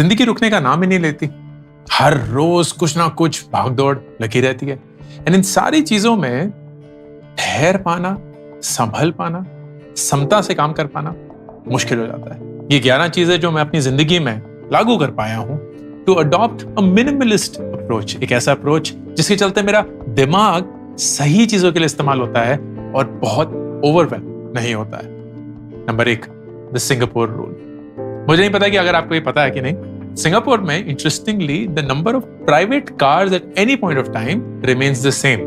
जिंदगी रुकने का नाम ही नहीं लेती। हर रोज कुछ ना कुछ भागदौड़ लगी रहती है। एंड इन सारी चीजों में ठहर पाना, संभल पाना, समता से काम कर पाना मुश्किल हो जाता है। ये 11 चीजें जो मैं अपनी जिंदगी में लागू कर पाया हूं to adopt a minimalist approach, एक ऐसा अप्रोच जिसके चलते मेरा दिमाग सही चीजों के लिए इस्तेमाल होता है और बहुत ओवरवेल्म नहीं होता है। Number 1, the Singapore rule. मुझे नहीं पता कि अगर आपको ये पता है कि नहीं, सिंगापुर में interestingly the number of private cars at any point of time remains the same.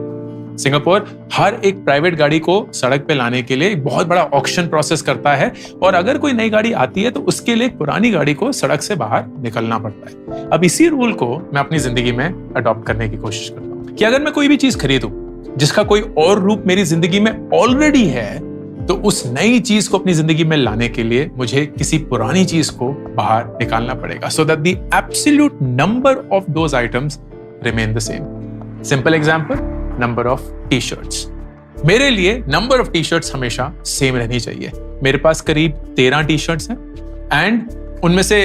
Singapore हर एक प्राइवेट गाड़ी को सड़क पे लाने के लिए एक बहुत बड़ा ऑक्शन प्रोसेस करता है, और अगर कोई नई गाड़ी आती है तो उसके लिए पुरानी गाड़ी को सड़क से बाहर निकलना पड़ता है। अब इसी रूल को मैं अपनी जिंदगी में अडॉप्ट करने की कोशिश करता हूँ कि अगर मैं कोई भी चीज खरीदूं जिसका कोई और रूप मेरी जिंदगी में ऑलरेडी है, तो उस नई चीज को अपनी जिंदगी में लाने के लिए मुझे किसी पुरानी चीज को बाहर निकालना पड़ेगा, so that the absolute number of those items remain the same. Simple example, number of T shirts. मेरे लिए नंबर ऑफ टी शर्ट्स हमेशा सेम रहनी चाहिए। मेरे पास करीब 13 टी शर्ट्स हैं एंड उनमें से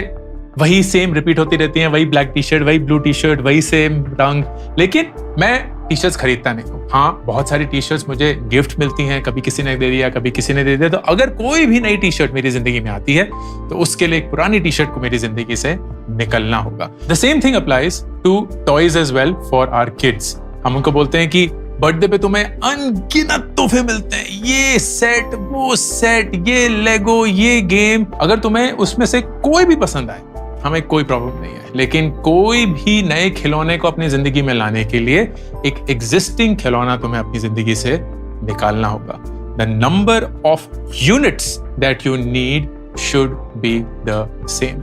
वही सेम रिपीट होती रहती हैं, वही ब्लैक टी शर्ट, वही ब्लू टी शर्ट, वही सेम रंग। लेकिन मैं टी शर्ट्स खरीदता नहीं हूँ। हाँ, बहुत सारी टी शर्ट्स मुझे गिफ्ट मिलती हैं, कभी किसी ने दे दिया, कभी किसी ने दे दिया। तो अगर कोई भी नई टी शर्ट मेरी जिंदगी में आती है तो उसके लिए एक पुरानी टी शर्ट को मेरी जिंदगी से निकलना होगा। The same thing applies to toys as well for our kids. हम उनको बोलते हैं कि बर्थडे पे तुम्हें अनगिनत तोहफे मिलते हैं, ये सेट, वो सेट, ये लेगो, ये गेम। अगर तुम्हें उसमें से कोई भी पसंद आए, हमें कोई प्रॉब्लम नहीं है, लेकिन कोई भी नए खिलौने को अपनी जिंदगी में लाने के लिए एक एग्जिस्टिंग खिलौना तुम्हें अपनी जिंदगी से निकालना होगा। The number of units that you need should be the same.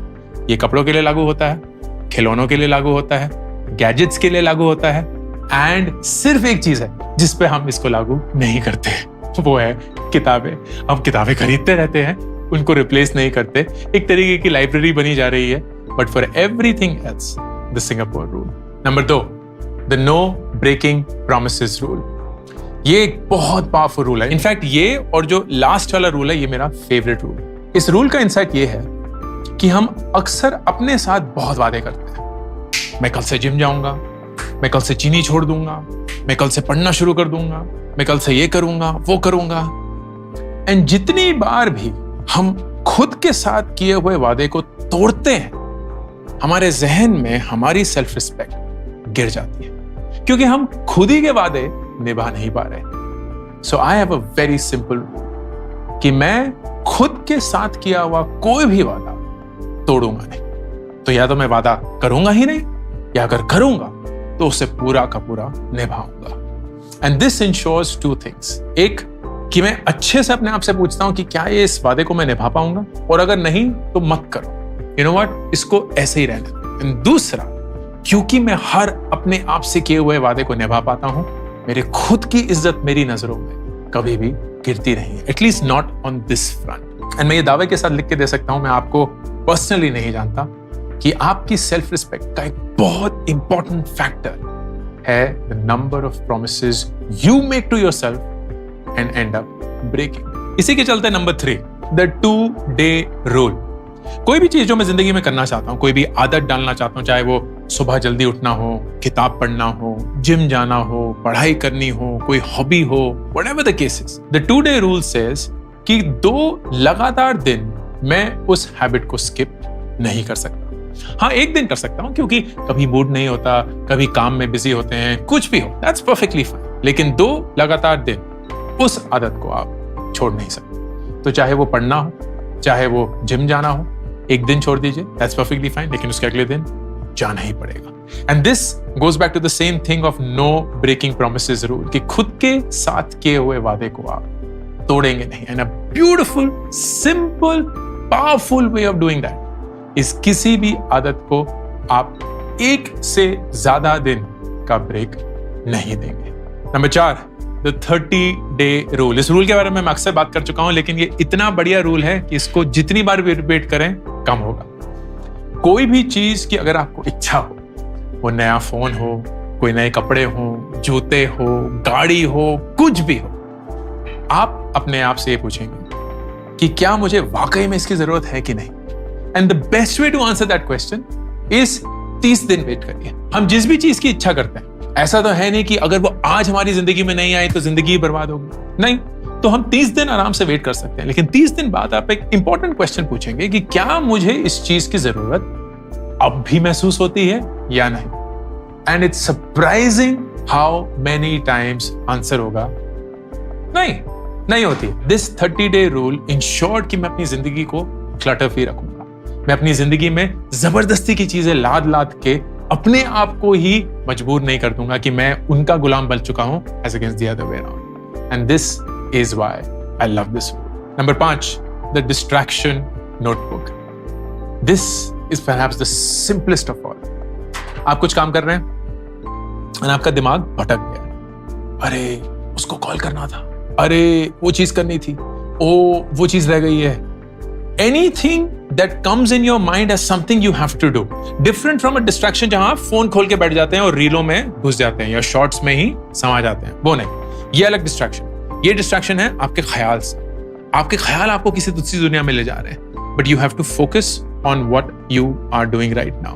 ये कपड़ों के लिए लागू होता है, खिलौनों के लिए लागू होता है, गैजेट्स के लिए लागू होता है, एंड सिर्फ एक चीज है जिस पे हम इसको लागू नहीं करते, वो है किताबें। हम किताबें खरीदते रहते हैं, उनको रिप्लेस नहीं करते। एक तरीके की लाइब्रेरी बनी जा रही है, but for everything else the Singapore rule. Number 2, the no breaking promises rule. ये एक बहुत पावरफुल रूल है। इनफैक्ट ये और जो लास्ट वाला रूल है, ये मेरा फेवरेट रूल। इस रूल का इंसाइट ये है कि हम अक्सर अपने साथ बहुत वादे करते हैं। मैं कल से जिम जाऊंगा, मैं कल से चीनी छोड़ दूंगा, मैं कल से पढ़ना शुरू कर दूंगा, मैं कल से ये करूंगा, वो करूंगा। एंड जितनी बार भी हम खुद के साथ किए हुए वादे को तोड़ते हैं, हमारे जहन में हमारी सेल्फ रिस्पेक्ट गिर जाती है, क्योंकि हम खुद ही के वादे निभा नहीं पा रहे। So I have a very simple rule कि मैं खुद के साथ किया हुआ कोई भी वादा तोड़ूंगा नहीं। तो या तो मैं वादा करूंगा ही नहीं, या अगर करूंगा तो उसे पूरा का पूरा निभाऊंगा। And this ensures 2 things. एक, कि मैं अच्छे से अपने आप से पूछता हूं कि क्या ये इस वादे को मैं निभा पाऊंगा, और अगर नहीं तो मत करो, यू नो व्हाट, इसको ऐसे ही रहने दो। एंड दूसरा, क्योंकि मैं हर अपने आप से किए हुए वादे को निभा पाता हूं, मेरे खुद की इज्जत मेरी नजरों में कभी भी गिरती नहीं है, at least not on this front. And मैं ये दावे के साथ लिख के दे सकता हूं, मैं आपको पर्सनली नहीं जानता, कि आपकी सेल्फ रिस्पेक्ट का एक बहुत इंपॉर्टेंट फैक्टर है the number of promises you make to yourself and end up breaking. इसी के चलते नंबर 3, the 2-day rule. कोई भी चीज जो मैं जिंदगी में करना चाहता हूं, कोई भी आदत डालना चाहता हूं, चाहे वो सुबह जल्दी उठना हो, किताब पढ़ना हो, जिम जाना हो, पढ़ाई करनी हो, कोई हॉबी हो, whatever the case is, the 2-day rule says कि 2 लगातार दिन मैं उस हैबिट को स्किप नहीं कर सकता। हाँ, एक दिन कर सकता हूं क्योंकि कभी मूड नहीं होता, कभी काम में बिजी होते हैं, कुछ भी हो, दैट्स परफेक्टली फाइन। लेकिन 2 लगातार दिन उस आदत को आप छोड़ नहीं सकते। तो चाहे वो पढ़ना हो, चाहे वो जिम जाना हो, एक दिन छोड़ दीजिए, दैट्स परफेक्टली फाइन, लेकिन उसके अगले दिन जाना ही पड़ेगा। And this goes back to the same thing of no breaking promises rule, कि खुद के साथ किए हुए वादे को आप तोड़ेंगे नहीं। And a beautiful, simple, powerful way of doing that इस किसी भी आदत को आप 1 से ज्यादा दिन का ब्रेक नहीं देंगे। Number 4, the 30-day rule. इस रूल के बारे में मैं अक्सर बात कर चुका हूं, लेकिन ये इतना बढ़िया रूल है कि इसको जितनी बार भी रिपीट करें कम होगा। कोई भी चीज की अगर आपको इच्छा हो, वो नया फोन हो, कोई नए कपड़े हो, जूते हो, गाड़ी हो, कुछ भी हो, आप अपने आप से ये पूछेंगे कि क्या मुझे वाकई में इसकी जरूरत है कि नहीं। And the best way to answer that question is 30 दिन वेट करिए। हम जिस भी चीज की इच्छा करते हैं, ऐसा तो है नहीं कि अगर वो आज हमारी जिंदगी में नहीं आई तो जिंदगी ही बर्बाद होगी, नहीं। तो हम 30 दिन आराम से वेट कर सकते हैं, लेकिन 30 दिन बाद आप एक इंपॉर्टेंट क्वेश्चन पूछेंगे कि क्या मुझे इस चीज की जरूरत अब भी महसूस होती है या नहीं। And it's surprising how many times answer होगा नहीं होती। दिस 30-day रूल इंश्योर्ड कि मैं अपनी जिंदगी को क्लटर फ्री रखूंगा। मैं अपनी जिंदगी में जबरदस्ती की चीजें लाद के अपने आप को ही मजबूर नहीं कर दूंगा कि मैं उनका गुलाम बन चुका हूं as against the other way around. And this is why I love this rule. Number 5, the distraction notebook. This is perhaps the simplest of all. आप कुछ काम कर रहे हैं और आपका दिमाग भटक गया। अरे उसको कॉल करना था, अरे वो चीज करनी थी, ओ वो चीज रह गई है। Anything that comes in your mind as something you have to do, different from a distraction जहां आप फोन खोल के बैठ जाते हैं और रीलों में घुस जाते हैं या शॉर्ट्स में ही समा जाते हैं, वो नहीं। ये अलग डिस्ट्रैक्शन। ये डिस्ट्रैक्शन है आपके ख्याल से। आपके ख्याल आपको किसी दूसरी दुनिया में ले जा रहे हैं, but you have to focus on what you are doing right now.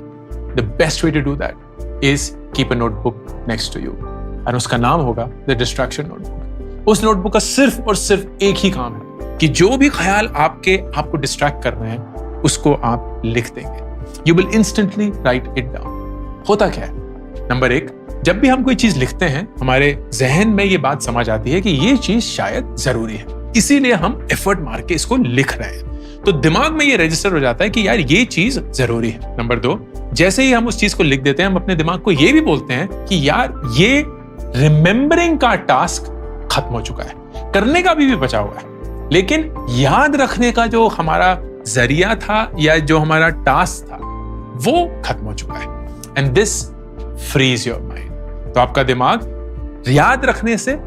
The best way to do that is keep a notebook next to you, और उसका नाम होगा द डिस्ट्रैक्शन नोटबुक। उस नोटबुक का सिर्फ और सिर्फ एक ही काम है कि जो भी ख्याल आपको डिस्ट्रैक्ट कर रहे हैं उसको आप लिख देंगे। You will instantly right it down. होता क्या है, नंबर 1, जब भी हम कोई चीज लिखते हैं हमारे जहन में ये बात समझ आती है कि ये चीज शायद जरूरी है, इसीलिए हम एफर्ट मार के इसको लिख रहे हैं। तो दिमाग में ये रजिस्टर हो जाता है कि यार ये चीज जरूरी है। नंबर 2, जैसे ही हम उस चीज को लिख देते हैं हम अपने दिमाग को ये भी बोलते हैं कि यार ये रिमेंबरिंग का टास्क खत्म हो चुका है, करने का भी बचा हुआ है, लेकिन याद रखने का जो हमारा जरिया था या जो हमारा टास्क था वो खत्म हो चुका है। And this frees your mind. तो आपका दिमाग याद रखने से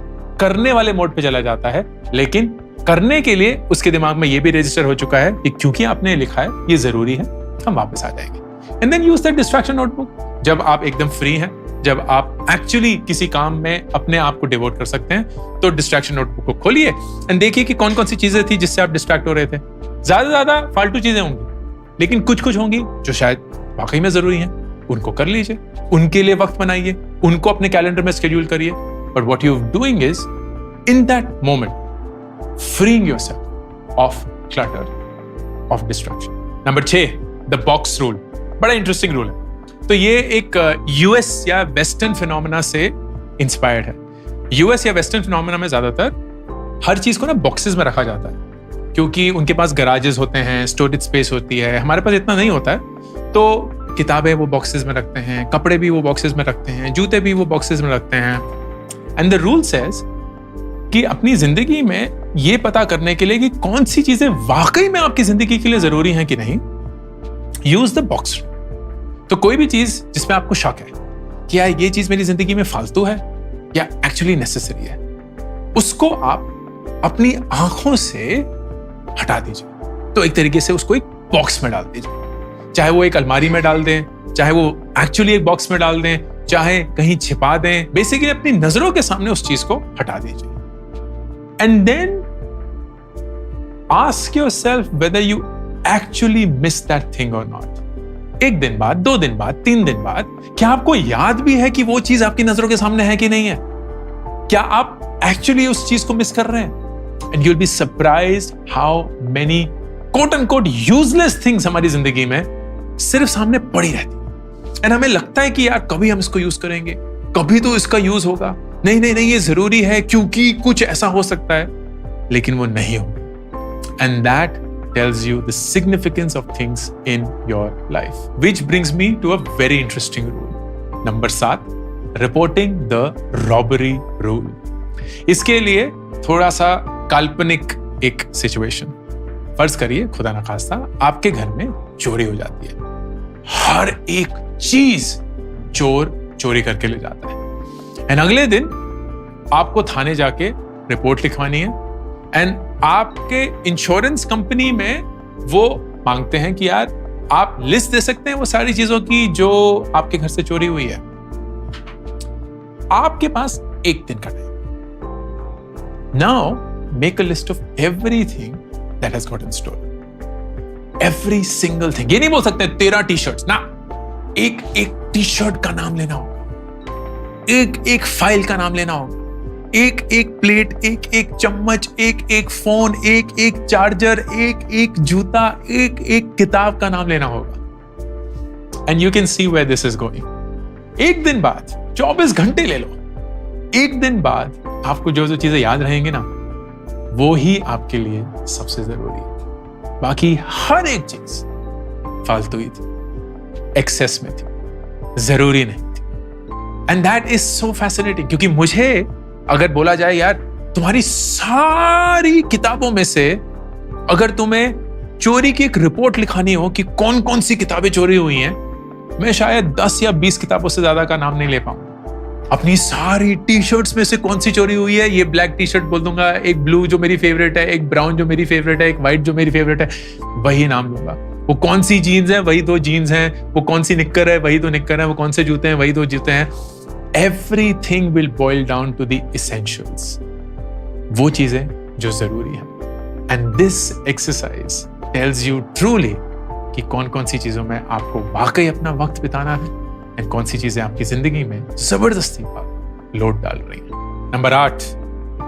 करने वाले मोड पे चला जाता है, लेकिन करने के लिए उसके दिमाग में ये भी रजिस्टर हो चुका है कि क्योंकि आपने लिखा है ये जरूरी है, हम वापस आ जाएंगे। And then use that distraction notebook. जब आप एकदम फ्री हैं, जब आप एक्चुअली किसी काम में अपने आप को डिवोट कर सकते हैं, तो डिस्ट्रैक्शन नोटबुक को खोलिए एंड देखिए कि कौन कौन सी चीजें थी जिससे आप डिस्ट्रैक्ट हो रहे थे। ज्यादा फालतू चीजें होंगी, लेकिन कुछ होंगी जो शायद वाकई में जरूरी हैं, उनको कर लीजिए, उनके लिए वक्त बनाइए, उनको अपने कैलेंडर में शेड्यूल करिए। But what you are doing is in that moment freeing yourself of clutter, of distraction. Number 6, the box rule. बड़ा इंटरेस्टिंग रूल है। तो ये एक यूएस या वेस्टर्न फिनोमेना से इंस्पायर्ड है। यूएस या वेस्टर्न फिनोमेना में ज्यादातर हर चीज को ना बॉक्सेस में रखा जाता है, क्योंकि उनके पास गराजेस होते हैं, स्टोरेज स्पेस होती है। हमारे पास इतना नहीं होता है, तो किताबें वो बॉक्सेस में रखते हैं, कपड़े भी वो बॉक्सेस में रखते हैं, जूते भी वो बॉक्सेस में रखते हैं। एंड द रूल सेज कि अपनी जिंदगी में ये पता करने के लिए कि कौन सी चीजें वाकई में आपकी जिंदगी के लिए जरूरी हैं कि नहीं, यूज द बॉक्स। तो कोई भी चीज जिसमें आपको शक है कि यार ये चीज मेरी जिंदगी में फालतू है या एक्चुअली नेसेसरी है, उसको आप अपनी आंखों से हटा दीजिए। तो एक तरीके से उसको एक बॉक्स में डाल दीजिए, चाहे वो एक अलमारी में डाल दें, चाहे वो एक्चुअली एक बॉक्स में डाल दें, चाहे कहीं छिपा दें। बेसिकली अपनी नजरों के सामने उस चीज को हटा दीजिए। And then ask yourself whether you actually miss that thing or not. 1 दिन बाद, 2 दिन बाद, 3 दिन बाद, क्या आपको याद भी है कि वो चीज आपकी नजरों के सामने है कि नहीं है? क्या आप एक्चुअली उस चीज को मिस कर रहे हैं? And you'll be surprised how many quote and quote useless things हमारी जिंदगी में सिर्फ सामने पड़ी रहती। एंड हमें लगता है कि यार कभी हम इसको यूज करेंगे, कभी तो इसका यूज होगा, नहीं ये जरूरी है क्योंकि कुछ ऐसा हो सकता है, लेकिन वो नहीं होगा। And that tells you the significance of things in your life, which brings me to a very interesting rule. Number 7, reporting the robbery rule. इसके लिए थोड़ा सा काल्पनिक एक सिचुएशन। फर्ज करिए खुदा ना खास्ता आपके घर में चोरी हो जाती है। हर एक चीज चोर चोरी करके ले जाता है। एंड अगले दिन आपको थाने जाके रिपोर्ट लिखवानी है। एंड आपके इंश्योरेंस कंपनी में वो मांगते हैं कि यार आप लिस्ट दे सकते हैं वो सारी चीजों की जो आपके घर से चोरी हुई है। आपके पास 1 दिन का time. Now make a list of everything that has gotten stolen. Every single thing. ये नहीं बोल सकते 13 टी शर्ट्स ना, एक एक टी शर्ट का नाम लेना होगा, एक एक फाइल का नाम लेना होगा, एक एक प्लेट, एक एक चम्मच, एक एक फोन, एक एक चार्जर, एक एक जूता, एक एक किताब का नाम लेना होगा। And you can see where this is going. एक दिन बाद 24 घंटे ले लो, एक दिन बाद आपको जो जो चीजें याद रहेंगे ना, वो ही आपके लिए सबसे जरूरी है। बाकी हर एक चीज फालतू ही थी, एक्सेस में थी, जरूरी नहीं थी। And that is so fascinating, क्योंकि मुझे अगर बोला जाए यार तुम्हारी सारी किताबों में से अगर तुम्हें चोरी की एक रिपोर्ट लिखानी हो कि कौन कौन सी किताबें चोरी हुई हैं, मैं शायद 10 या 20 किताबों से ज्यादा का नाम नहीं ले पाऊंगा। अपनी सारी टी शर्ट्स में से कौन सी चोरी हुई है, ये ब्लैक टी शर्ट बोल दूंगा, एक ब्लू जो मेरी फेवरेट है, एक ब्राउन जो मेरी फेवरेट है, एक व्हाइट जो मेरी फेवरेट है, वही नाम लूंगा। वो कौन सी जीन्स है, वही 2 जीन्स हैं, वो कौन सी निक्कर है, वही 2 निक्कर है, वो कौन से जूते हैं, वही 2 जूते हैं। Everything will boil down to the essentials, वो चीजें जो जरूरी हैं। And this exercise tells you truly कि कौन कौन सी चीजों में आपको वाकई अपना वक्त बिताना है और कौन सी चीजें आपकी जिंदगी में जबरदस्ती का लोड डाल रही हैं। Number 8,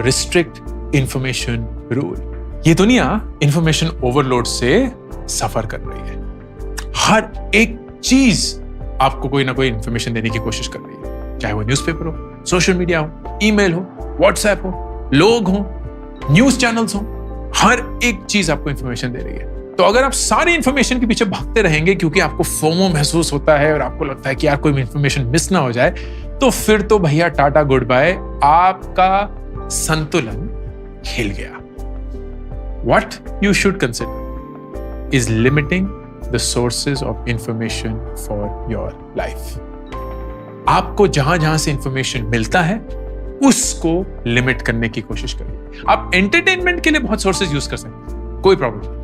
restrict information rule. ये दुनिया इंफॉर्मेशन ओवरलोड से सफर कर रही है। हर एक चीज आपको कोई ना कोई इंफॉर्मेशन देने की कोशिश कर रही है, चाहे वो न्यूज़पेपर हो, सोशल मीडिया हो, ईमेल हो, व्हाट्सएप हो, लोग हो, न्यूज चैनल्स हो, हर एक चीज आपको इंफॉर्मेशन दे रही है। तो अगर आप सारी इंफॉर्मेशन के पीछे भागते रहेंगे क्योंकि आपको फोमो महसूस होता है और आपको लगता है कि यार कोई इंफॉर्मेशन मिस ना हो जाए, तो फिर तो भैया टाटा गुड बाय, आपका संतुलन हिल गया। What you should consider is limiting the sources of information for your life. आपको जहां जहां से इंफॉर्मेशन मिलता है उसको लिमिट करने की कोशिश करिए। आप एंटरटेनमेंट के लिए बहुत सोर्सेज यूज कर सकते हैं, कोई प्रॉब्लम नहीं।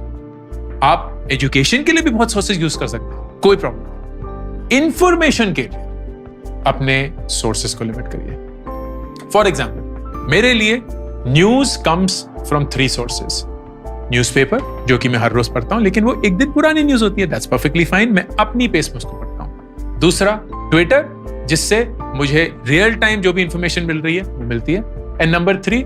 आप एजुकेशन के लिए भी बहुत सोर्सेज यूज कर सकते हैं, कोई प्रॉब्लम नहीं। इंफॉर्मेशन के लिए अपने सोर्सेज को लिमिट करिए। फॉर एग्जाम्पल, मेरे लिए news comes from 3 sources. Newspaper, जो कि मैं हर रोज पढ़ता हूं, लेकिन वो एक दिन पुरानी न्यूज होती है, दैट्स परफेक्टली फाइन, मैं अपनी पेस में उसको पढ़ता हूं। दूसरा, ट्विटर, जिससे मुझे रियल टाइम जो भी इंफॉर्मेशन मिल रही है वो मिलती है। एंड नंबर 3,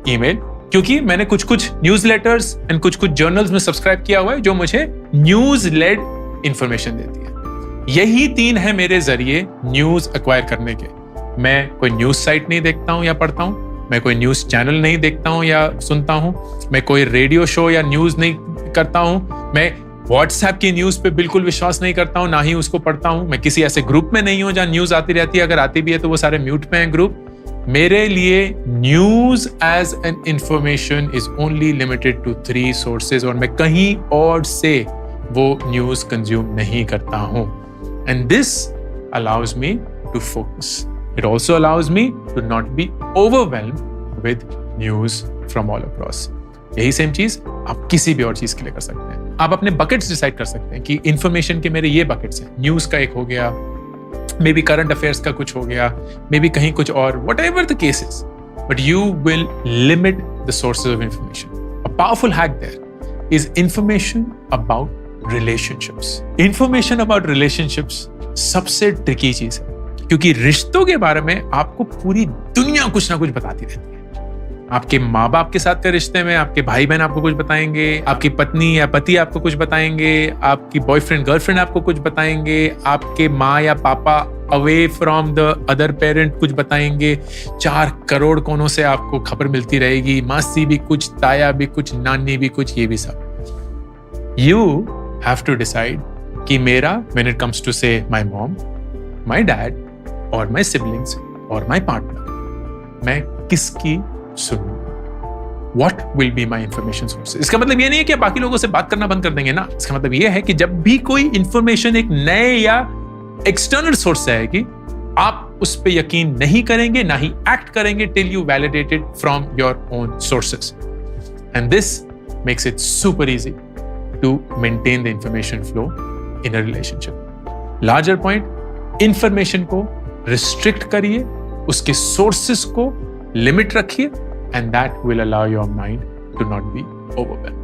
ईमेल, क्योंकि मैंने कुछ कुछ न्यूज लेटर्स एंड कुछ कुछ जर्नल्स में सब्सक्राइब किया हुआ है जो मुझे न्यूज लेड इंफॉर्मेशन देती है। यही 3 है मेरे जरिए न्यूज एक्वायर करने के। मैं कोई न्यूज साइट नहीं देखता हूं या पढ़ता हूं, मैं कोई न्यूज चैनल नहीं देखता हूं या सुनता हूं, मैं कोई रेडियो शो या न्यूज नहीं करता हूं, मैं व्हाट्सएप की न्यूज पे बिल्कुल विश्वास नहीं करता हूं, ना ही उसको पढ़ता हूं, मैं किसी ऐसे ग्रुप में नहीं हूं जहां न्यूज आती रहती है, अगर आती भी है तो वो सारे म्यूट पे हैं ग्रुप। मेरे लिए news as an information is only limited to 3 sources, और मैं कहीं और से वो न्यूज कंज्यूम नहीं करता हूं। And this allows me to focus. It also allows me to not be overwhelmed with news from all across. यही सेम चीज आप किसी भी और चीज के लिए कर सकते हैं। आप अपने बकेट्स डिसाइड कर सकते हैं कि इंफॉर्मेशन के मेरे ये बकेट्स हैं। न्यूज का एक हो गया, मे बी करंट अफेयर्स का कुछ हो गया, मे बी कहीं कुछ और, whatever the case is, but you will limit the sources of information. A powerful hack there is information about relationships. Information about relationships सबसे ट्रिकी चीज है, क्योंकि रिश्तों के बारे में आपको पूरी दुनिया कुछ ना कुछ बताती रहती है। आपके माँ बाप के साथ के रिश्ते में आपके भाई बहन आपको कुछ बताएंगे, आपकी पत्नी या पति आपको कुछ बताएंगे, आपकी बॉयफ्रेंड गर्लफ्रेंड आपको कुछ बताएंगे, आपके माँ या पापा away from the other parent कुछ बताएंगे। 4 करोड़ कोनों से आपको खबर मिलती रहेगी, मासी भी कुछ, ताया भी कुछ, नानी भी कुछ, ये भी सब। यू हैव टू डिसाइड कि मेरा, व्हेन इट कम्स टू से माय मॉम, माय डैड और माय सिबलिंग्स और माय पार्टनर, मैं किसकी सुनूं? What will be my information sources? इसका मतलब ये नहीं है कि बाकी लोगों से बात करना बंद कर देंगे ना। इसका मतलब ये है कि जब भी कोई इंफॉर्मेशन एक नए या एक्सटर्नल सोर्स से आएगी, आप उस पर यकीन नहीं करेंगे, ना ही एक्ट करेंगे till you validate it from your own sources. And this makes it super easy to maintain the information flow in a relationship. Larger point, information को रिस्ट्रिक्ट करिए, उसके सोर्सेस को लिमिट रखिए, and that will allow your mind to not be overwhelmed.